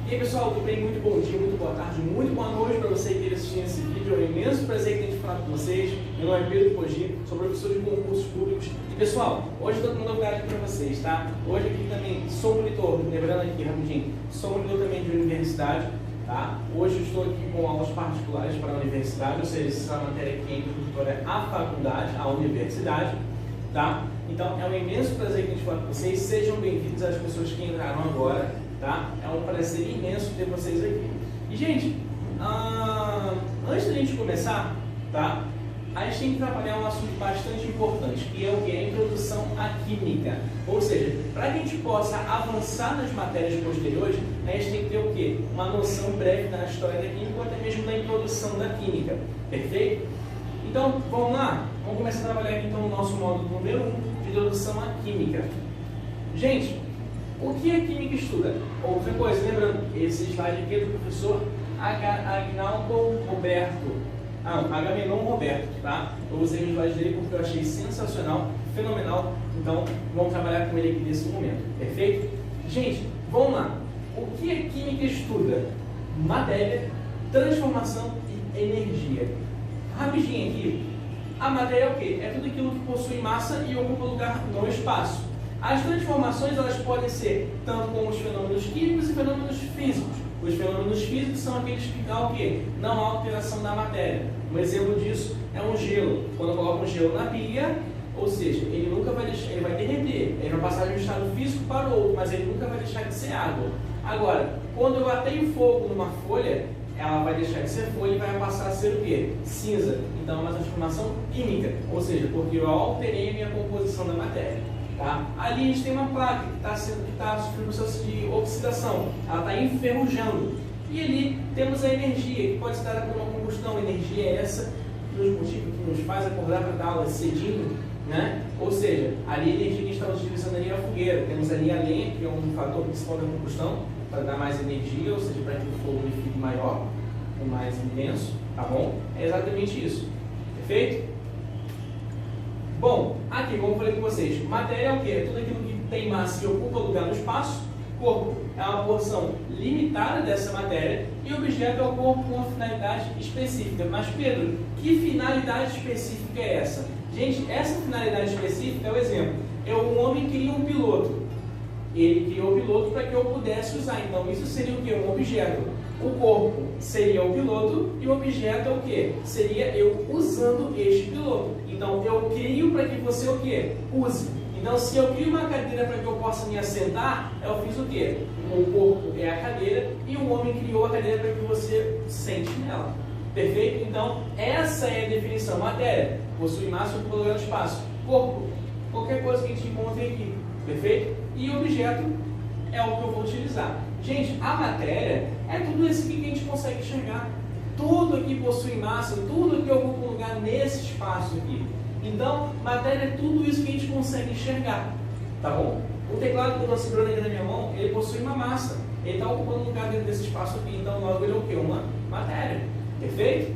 E aí pessoal, tudo bem? Muito bom dia, muito boa tarde, muito boa noite para você que esteja assistindo esse vídeo. É um imenso prazer que tenho de falar com vocês. Meu nome é Pedro Poggi, sou professor de concursos públicos. E pessoal, hoje eu estou com uma novidade aqui para vocês, tá? Hoje aqui também sou monitor, lembrando aqui rapidinho, sou monitor também de universidade, tá? Hoje eu estou aqui com aulas particulares para a universidade, ou seja, essa matéria aqui é introdutória à faculdade, à universidade, tá? Então é um imenso prazer que a gente falar com vocês. Sejam bem-vindos às pessoas que entraram agora, tá? É um prazer imenso ter vocês aqui. E gente, antes da gente começar, tá? A gente tem que trabalhar um assunto bastante importante, que é o que? A introdução à química. Ou seja, para que a gente possa avançar nas matérias posteriores, a gente tem que ter o quê? Uma noção breve da história da química ou até mesmo da introdução da química. Perfeito? Então, vamos lá? Vamos começar a trabalhar aqui então no nosso módulo número 1 de introdução à química. Gente, o que a química estuda? Outra coisa, lembrando, esse slide aqui é do professor Agamenon Roberto, tá? Eu usei o slide dele porque eu achei sensacional, fenomenal, então vamos trabalhar com ele aqui nesse momento, perfeito? Gente, vamos lá. O que a química estuda? Matéria, transformação e energia. Rapidinho aqui, a matéria é o quê? É tudo aquilo que possui massa e ocupa lugar no espaço. As transformações elas podem ser tanto como os fenômenos químicos e fenômenos físicos. Os fenômenos físicos são aqueles que dão o quê? Não há alteração da matéria. Um exemplo disso é um gelo. Quando eu coloco um gelo na pia, ou seja, ele nunca vai deixar, ele vai derreter, ele vai passar de um estado físico para o outro, mas ele nunca vai deixar de ser água. Agora, quando eu bater fogo numa folha, ela vai deixar de ser folha e vai passar a ser o quê? Cinza. Então é uma transformação química, ou seja, porque eu alterei a minha composição da matéria. Tá? Ali a gente tem uma placa que está sofrendo um processo de oxidação, ela está enferrujando. E ali temos a energia, que pode se dar por uma combustão. A energia é essa que nos faz acordar para dar aula cedinho, né? Ou seja, ali a energia que a gente está utilizando ali é a fogueira. Temos ali a lenha, que é um fator principal da combustão, para dar mais energia, ou seja, para que o fogo fique maior, mais intenso, tá bom? É exatamente isso, perfeito? Bom, aqui, como eu falei com vocês, matéria é o quê? É tudo aquilo que tem massa e ocupa lugar no espaço. Corpo é uma porção limitada dessa matéria e objeto é o corpo com uma finalidade específica. Mas, Pedro, que finalidade específica é essa? Gente, essa finalidade específica é o exemplo. Um homem cria um piloto. Ele criou o piloto para que eu pudesse usar. Então, isso seria o quê? Um objeto. O corpo seria o piloto e o objeto é o quê? Seria eu usando este piloto. Então, eu crio para que você o quê? Use. Então, se eu crio uma cadeira para que eu possa me assentar, eu fiz o quê? O corpo é a cadeira e o homem criou a cadeira para que você sente nela. Perfeito? Então, essa é a definição. Matéria, possui massa e ocupa lugar no espaço. Corpo, qualquer coisa que a gente encontre aqui. Perfeito? E objeto é o que eu vou utilizar. Gente, a matéria é tudo isso aqui que a gente consegue enxergar. Tudo aqui possui massa, tudo aqui ocupa um lugar nesse espaço aqui. Então, matéria é tudo isso que a gente consegue enxergar. Tá bom? O teclado que eu estou segurando aqui na minha mão, ele possui uma massa. Ele está ocupando um lugar dentro desse espaço aqui. Então, logo ele é o quê? Uma matéria. Perfeito?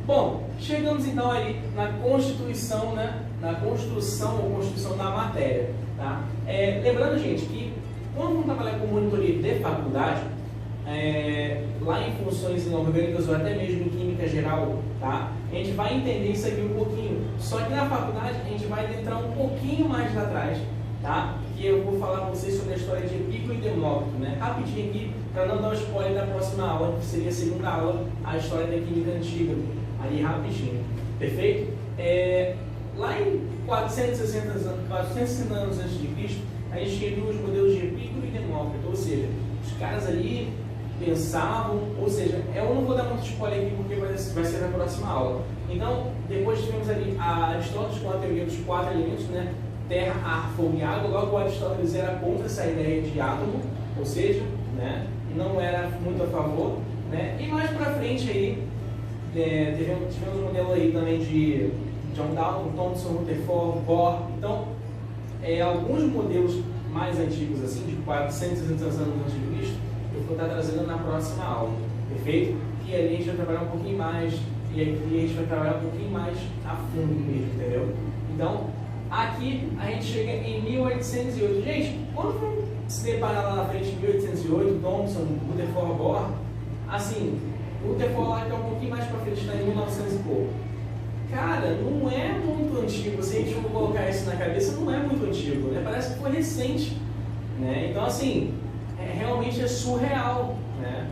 Bom, chegamos então aí na constituição, né? Na construção ou constituição da matéria. Tá? Lembrando, gente, que quando vamos trabalhar com monitoria de faculdade, lá em funções inorgânicas ou até mesmo em química geral, tá? A gente vai entender isso aqui um pouquinho. Só que na faculdade a gente vai entrar um pouquinho mais lá atrás, tá? Que eu vou falar com vocês sobre a história de Epicuro e Demócrito, né? Rapidinho aqui, para não dar um spoiler da próxima aula, que seria a segunda aula, a história da química antiga. Ali rapidinho, perfeito? Lá em 460 anos antes de Cristo, a gente tinha os modelos de Epicuro e Demócrito, ou seja, os caras ali pensavam, ou seja, eu não vou dar muito spoiler aqui porque vai ser na próxima aula. Então, depois tivemos ali a Aristóteles com a teoria dos 4 elementos, né? Terra, ar, fogo e água. Logo, o Aristóteles era contra essa ideia de átomo, ou seja, né? Não era muito a favor, né? E mais pra frente aí, tivemos um modelo aí também de John Dalton, Thomson, Rutherford, Bohr. Então, alguns modelos mais antigos, assim, de 460 anos antes de Cristo, eu vou estar trazendo na próxima aula, perfeito? E ali a gente vai trabalhar um pouquinho mais, e aqui a gente vai trabalhar um pouquinho mais a fundo mesmo, entendeu? Então, aqui a gente chega em 1808. Gente, quando se deparar lá na frente em 1808, Thomson, Rutherford Bohr, assim, o Rutherford lá que é um pouquinho mais para frente, está em 1900 e pouco. Cara, não é muito antigo, se a gente for colocar isso na cabeça, não é muito antigo, né? Parece que foi recente, né? Então, assim, realmente é surreal, né?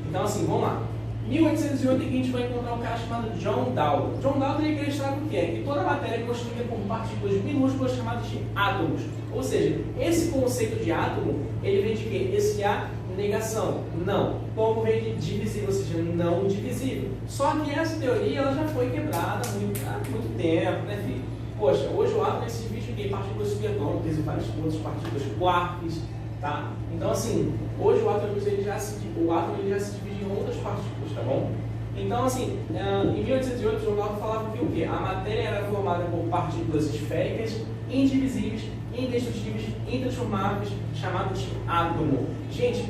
Então, assim, vamos lá. 1808 aqui a gente vai encontrar um cara chamado John Dalton. John Dalton ele acreditava o que é? Que toda a matéria é constituída por partículas minúsculas chamadas de átomos. Ou seja, esse conceito de átomo, ele vem de quê? Esse A, negação. Não. Como vem de divisível, ou seja, não divisível. Só que essa teoria ela já foi quebrada há muito tempo, né, filho? Poxa, hoje o átomo se divide em quê? Partículas subatômicas e várias outras partículas, quarks, tá? Então, assim, hoje o átomo ele já se divide em outras partículas, tá bom? Então, assim, em 1808, John Dalton falava que o quê? A matéria era formada por partículas esféricas, indivisíveis, indestrutíveis, intransformáveis, chamados de átomo. Gente,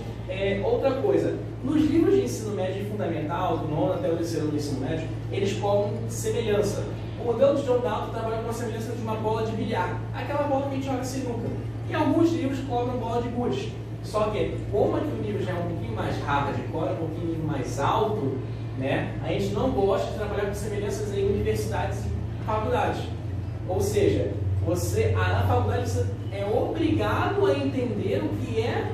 outra coisa, nos livros de ensino médio fundamental, do nono até o terceiro do ensino médio, eles cobram semelhança. O modelo de John Dalton trabalha com a semelhança de uma bola de bilhar, aquela bola que a gente joga sinuca. Em alguns livros cobram bola de gude. Só que, como aqui o nível já é um pouquinho mais hardcore, um pouquinho mais alto, né, a gente não gosta de trabalhar com semelhanças em universidades e faculdades. Ou seja, na faculdade você é obrigado a entender o que é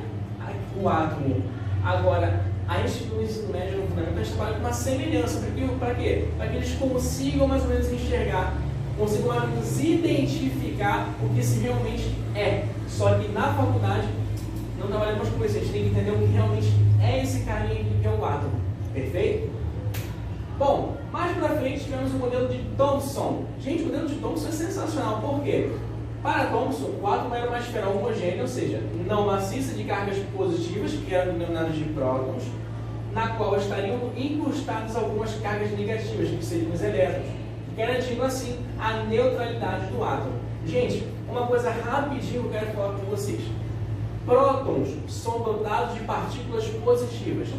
o átomo. Agora, a gente no ensino médio no fundamental, a gente trabalha com uma semelhança. Para quê? Para que eles consigam mais ou menos enxergar, consigam mais ou menos identificar o que se realmente é. Só que na faculdade, não trabalhamos com isso, a gente tem que entender o que realmente é esse carinha aqui que é o átomo. Perfeito? Bom, mais pra frente tivemos o modelo de Thomson. Gente, o modelo de Thomson é sensacional. Por quê? Para Thomson, o átomo era uma esfera homogênea, ou seja, não maciça de cargas positivas, que eram denominadas de prótons, na qual estariam incrustadas algumas cargas negativas, que seriam os elétrons, garantindo assim a neutralidade do átomo. Gente, uma coisa rapidinho que eu quero falar com vocês. Prótons são dotados de partículas positivas,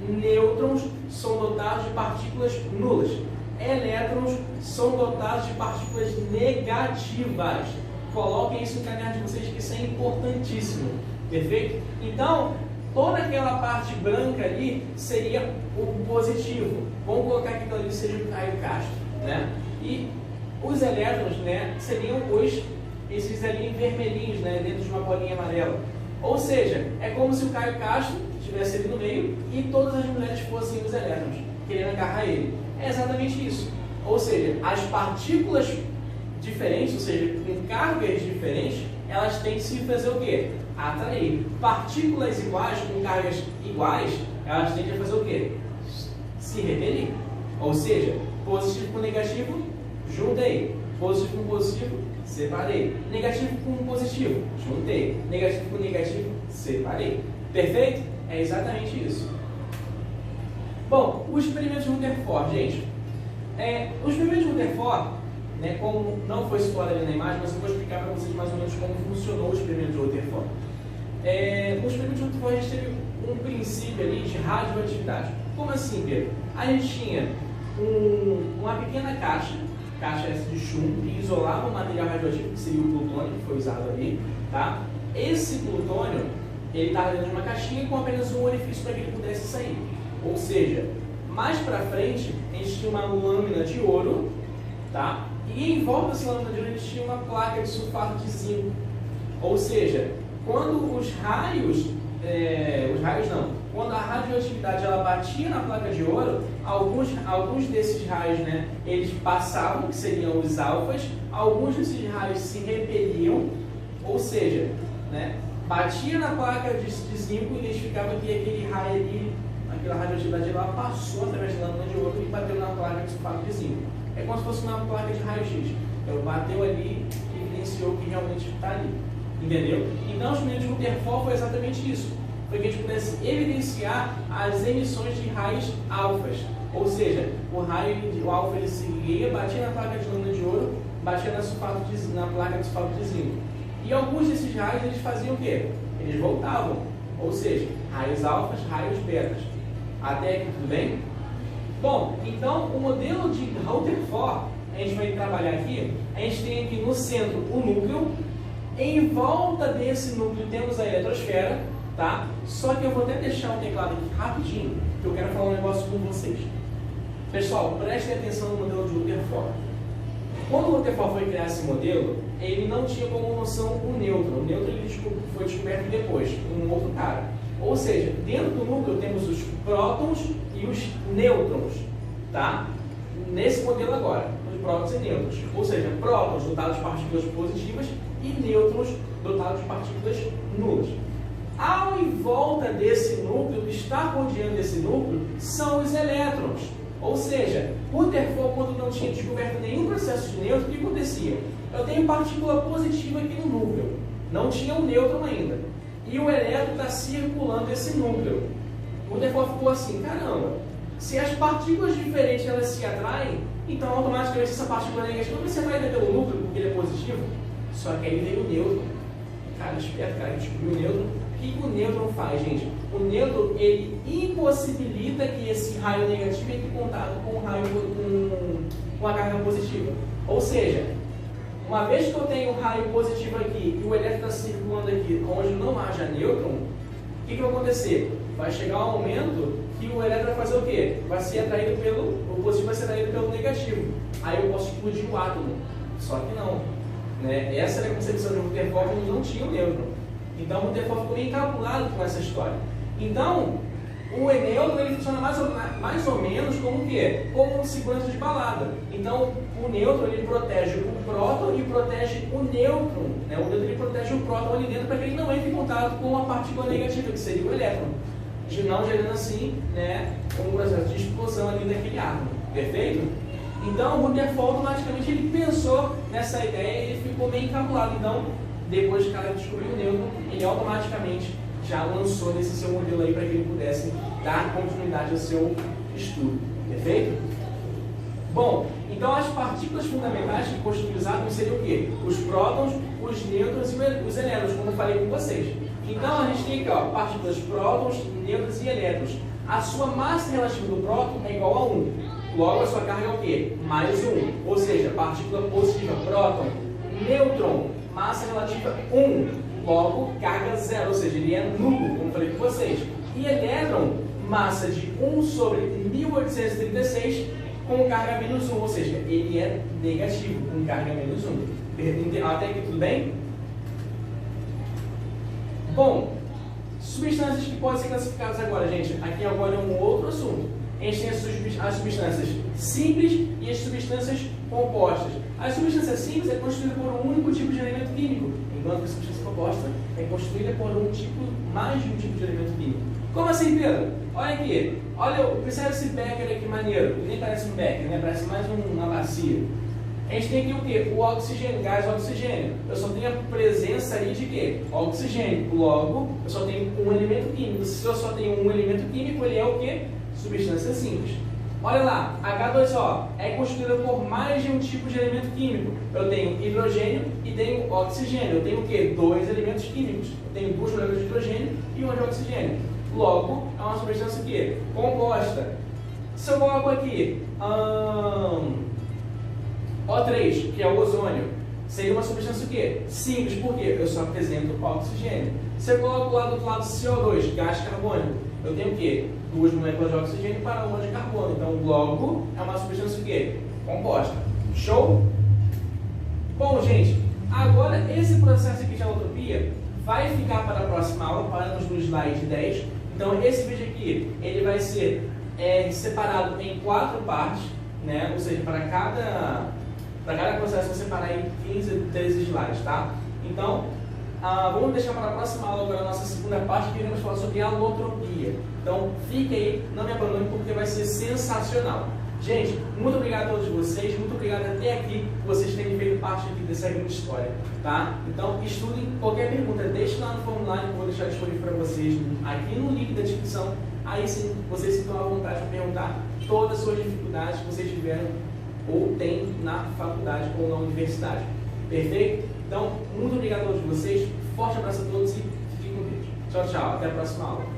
nêutrons são dotados de partículas nulas, elétrons são dotados de partículas negativas. Coloquem isso no caderno de vocês, que isso é importantíssimo, perfeito? Então, toda aquela parte branca ali seria o positivo. Vamos colocar que aquilo ali seja o Caio Castro, né? E os elétrons, né, seriam esses ali vermelhinhos, né, dentro de uma bolinha amarela. Ou seja, é como se o Caio Castro estivesse ali no meio e todas as mulheres fossem os elétrons, querendo agarrar ele. É exatamente isso. Ou seja, as partículas diferentes, ou seja, com cargas diferentes, elas têm que se fazer o quê? Atrair. Partículas iguais, com cargas iguais, elas tendem a fazer o quê? Se repelir. Ou seja, positivo com negativo, juntei. Positivo com positivo, separei. Negativo com positivo, juntei. Negativo com negativo, separei. Perfeito? É exatamente isso. Bom, os experimentos de Rutherford, gente. Os experimentos de Rutherford, né, como não foi situado ali na imagem, mas eu vou explicar para vocês mais ou menos como funcionou o experimento de Rutherford. O experimento de Rutherford, a gente teve um princípio ali de radioatividade. Como assim, Pedro? A gente tinha uma pequena caixa essa de chumbo, que isolava o material radioativo, que seria o plutônio, que foi usado ali, tá? Esse plutônio, ele estava dentro de uma caixinha com apenas um orifício para que ele pudesse sair. Ou seja, mais para frente, a gente tinha uma lâmina de ouro, tá? E em volta dessa lâmina de ouro, a gente tinha uma placa de sulfato de zinco. Ou seja, quando quando a radioatividade ela batia na placa de ouro, alguns desses raios, né, eles passavam, que seriam os alfas, alguns desses raios se repeliam, ou seja, né, batia na placa de zinco e identificava que aquele raio ali, aquela radioatividade ela passou através da lâmina de ouro e bateu na placa de sulfato de zinco. É como se fosse uma placa de raio-x. Então bateu ali e evidenciou que realmente está ali. Entendeu? Então o experimento de Rutherford foi exatamente isso. Foi que a gente pudesse evidenciar as emissões de raios alfas. Ou seja, o alfa ele seguia, batia na placa de lâmina de ouro, batia na placa de sulfato de zinco. E alguns desses raios eles faziam o quê? Eles voltavam. Ou seja, raios alfas, raios betas. Até aqui tudo bem? Bom, então o modelo de Rutherford, a gente vai trabalhar aqui, a gente tem aqui no centro o núcleo, Em volta desse núcleo temos a eletrosfera, tá? Só que eu vou até deixar o teclado aqui rapidinho, que eu quero falar um negócio com vocês. Pessoal, prestem atenção no modelo de Rutherford. Quando o Rutherford foi criar esse modelo, ele não tinha como noção o nêutron. O nêutron ele foi descoberto depois, por um outro cara. Ou seja, dentro do núcleo temos os prótons e os nêutrons, tá? Nesse modelo agora, os prótons e nêutrons. Ou seja, prótons dotados de partículas positivas e nêutrons dotados de partículas nulas. Ao em volta desse núcleo, que está rodeando esse núcleo, são os elétrons. Ou seja, Rutherford, quando não tinha descoberto nenhum processo de nêutron, o que acontecia? Eu tenho partícula positiva aqui no núcleo, não tinha um nêutron ainda. E o elétron está circulando esse núcleo. Rutherford ficou assim, caramba, se as partículas diferentes elas se atraem, então automaticamente essa partícula negativa vai ser atraída pelo núcleo, porque ele é positivo. Só que aí veio o nêutron. Cara esperto, cara descobriu o nêutron. O que o nêutron faz, gente? O nêutron, ele impossibilita que esse raio negativo entre em contato com o raio com a carga positiva. Ou seja, uma vez que eu tenho um raio positivo aqui e o elétron está circulando aqui onde não haja nêutron, o que vai acontecer? Vai chegar um momento que o elétron vai fazer o quê? Vai ser atraído o positivo vai ser atraído pelo negativo. Aí eu posso explodir o átomo. Só que não. Né? Essa era a concepção de Rutherford quando não tinha o nêutron. Então o Rutherford ficou bem calculado com essa história. Então, o nêutron ele funciona mais ou menos como o quê? Como um segurança de balada. Então, o nêutron ele protege o próton e protege o nêutron. Né? O nêutron ele protege o próton ali dentro para que ele não entre em contato com a partícula negativa, que seria o elétron. Não gerando assim, né, um processo de explosão ali daquele átomo. Perfeito? Então, o Rutherford automaticamente ele pensou nessa ideia e ele ficou bem calculado. Então, depois que o cara descobriu o nêutron, ele automaticamente já lançou nesse seu modelo aí para que ele pudesse dar continuidade ao seu estudo. Perfeito? Bom, então as partículas fundamentais que constituem os átomos seriam o quê? Os prótons, os nêutrons e os elétrons, como eu falei com vocês. Então a gente tem aqui, ó, partículas prótons, nêutrons e elétrons. A sua massa relativa do próton é igual a 1. Logo a sua carga é o quê? Mais 1. Ou seja, partícula positiva, próton, nêutron, massa relativa 1. Logo, carga 0, ou seja, ele é nulo, como eu falei com vocês. E elétron, massa de 1 sobre 1836, com carga menos 1, ou seja, ele é negativo, com carga menos 1. Até aqui tudo bem? Bom, substâncias que podem ser classificadas agora, gente. Aqui agora é um outro assunto. A gente tem as substâncias simples e as substâncias compostas. As substâncias simples é constituída por um único tipo de elemento químico, enquanto que a substância composta é constituída por mais de um tipo de elemento químico. Como assim, Pedro? Olha aqui, olha, percebe esse becker aqui maneiro, nem parece um becker, né? Parece mais uma bacia. A gente tem aqui o quê? O oxigênio, gás oxigênio. Eu só tenho a presença ali de quê? Oxigênio. Logo, eu só tenho um elemento químico. Se eu só tenho um elemento químico, ele é o quê? Substância simples. Olha lá, H2O é constituída por mais de um tipo de elemento químico. Eu tenho hidrogênio e tenho oxigênio. Eu tenho o quê? 2 elementos químicos. Eu tenho 2 moléculas de hidrogênio e uma de oxigênio. Logo, é uma substância o quê? Composta. Se eu coloco aqui O3, que é o ozônio, seria uma substância o quê? Simples, por quê? Eu só apresento oxigênio. Se eu coloco lá do outro lado CO2, gás carbônico, eu tenho o quê? 2 moléculas de oxigênio para uma de carbono. Então, logo, é uma substância o quê? Composta. Show? Bom, gente, agora esse processo aqui de alotropia vai ficar para a próxima aula, paramos no slide 10. Então, esse vídeo aqui, ele vai ser separado em 4 partes, né? Ou seja, para cada processo eu separar em 15, 13 slides, tá? Então, vamos deixar para a próxima aula agora a nossa segunda parte, que iremos falar sobre alotropia. Então, fique aí, não me abandone, porque vai ser sensacional. Gente, muito obrigado a todos vocês, muito obrigado até aqui por vocês terem feito parte aqui dessa grande história, tá? Então, estudem qualquer pergunta, deixe lá no formulário que eu vou deixar disponível para vocês aqui no link da descrição. Aí sim, vocês se tomam à vontade de perguntar todas as suas dificuldades que vocês tiveram ou têm na faculdade ou na universidade. Perfeito? Então, muito obrigado a todos vocês, forte abraço a todos e fiquem com Deus. Tchau, tchau, até a próxima aula.